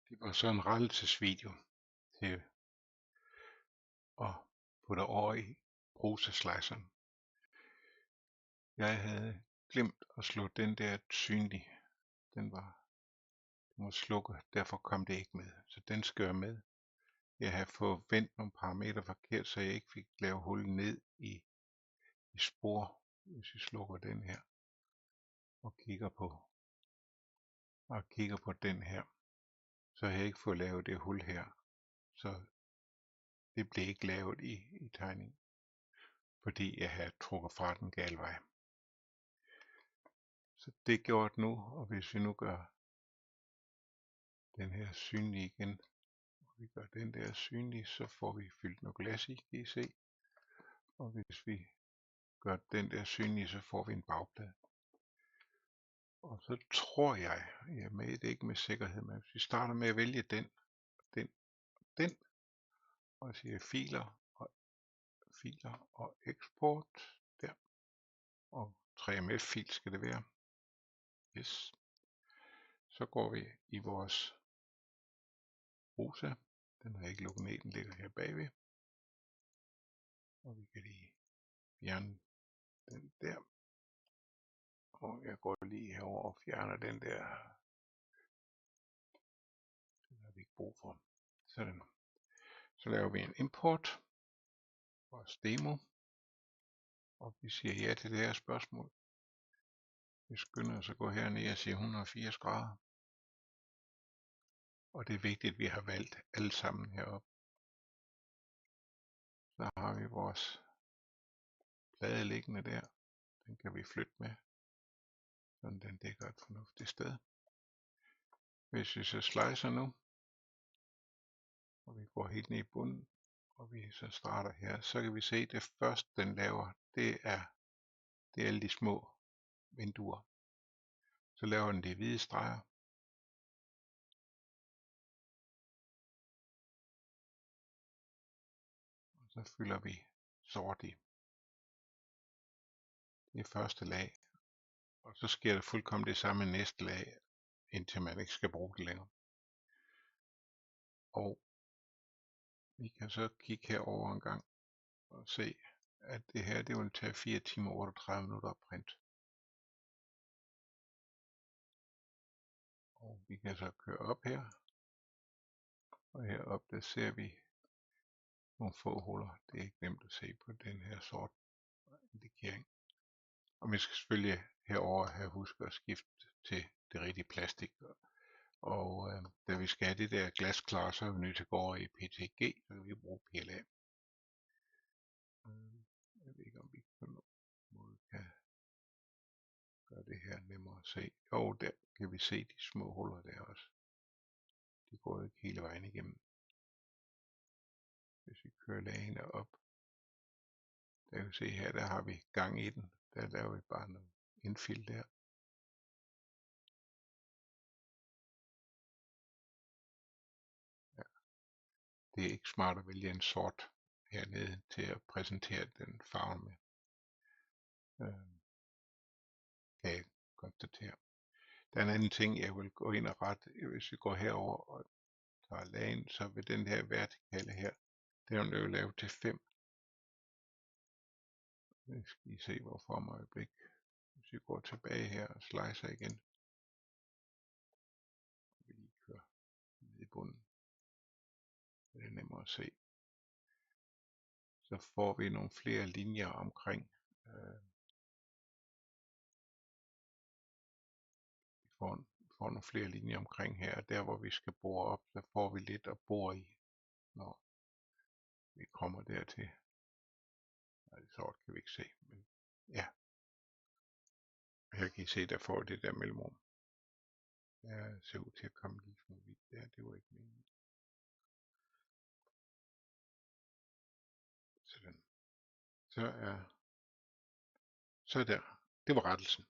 Det var så en rettelsesvideo til at putte over i brusesliceren. Jeg havde glemt at slå den der synlig. Den var slukket, derfor kom det ikke med. Så den skal være med. Jeg havde fået vendt nogle parametre forkert, så jeg ikke fik lavet hul ned i spor, hvis vi slukker den her og kigger på den her. Så har jeg ikke fået lavet det hul her. Så det blev ikke lavet i tegningen, fordi jeg havde trukket fra den gale vej. Så det er gjort nu, og hvis vi nu gør den her synlig igen, og vi gør den der synlig, så får vi fyldt noget glas i, kan I se. Og hvis vi gør den der synlig, så får vi en bagplade. Og så tror jeg er med, det er ikke med sikkerhed, men hvis vi starter med at vælge den, og siger filer og eksport, der, og 3MF-fil skal det være. Yes. Så går vi i vores brusa. Den har jeg ikke lukket ned, den ligger her bagved. Og vi kan lige fjerne den der. Og jeg går lige herover og fjerner den der. Den har vi ikke brug for. Sådan. Så laver vi en import. Vores demo. Og vi siger ja til det her spørgsmål. Vi skynder os at gå herned og sige 180 grader. Og det er vigtigt, at vi har valgt alle sammen heroppe. Så har vi vores plade liggende der. Den kan vi flytte med. Sådan den dækker et fornuftigt sted. Hvis vi så slicer nu, og vi går helt ned i bunden, og vi så starter her, så kan vi se, at det første den laver, det er alle de små vinduer. Så laver den de hvide streger. Og så fylder vi sort i. Det er første lag. Og så sker det fuldkommen det samme næste lag, indtil man ikke skal bruge det længere. Og vi kan så kigge herover en gang og se, at det her det vil tage 4 timer og 38 minutter at printe. Og vi kan så køre op her. Og heroppe der ser vi nogle få huller. Det er ikke nemt at se på den her sort indikering. Og vi skal selvfølgelig herover have husket at skifte til det rigtige plastik. Og da vi skal have det der glas klar, så er vi nødt til at gå over i PTG, så kan vi bruge PLA. Jeg ved ikke, om vi på nogen måde kan gøre det her nemmere at se. Og der kan vi se de små huller der også. De går ikke hele vejen igennem. Hvis vi kører lagene op, der kan vi se her, der har vi gang i den. Der laver vi bare noget infill der. Ja. Det er ikke smart at vælge en sort hernede til at præsentere den farve med. Kan jeg konstatere. Der er en anden ting, jeg vil gå ind og rette. Hvis vi går herover og tager lagen, så vil den her vertikale her, den er jo lavet til 5. Jeg skal lige se hvorfor om øjeblik. Hvis vi går tilbage her og slicer igen, vi lige kører ned i bunden, det er nemmere at se. Så får vi nogle flere linjer omkring. Vi får nogle flere linjer omkring her, og der hvor vi skal bore op, så får vi lidt at bore i, når vi kommer dertil. Nej, det sort kan vi ikke se, men ja. Her kan I se, der får det der mellemrum. Der ser ud til at komme lige smule vidt der, det var ikke meningen. Sådan. Så der. Det var rettelsen.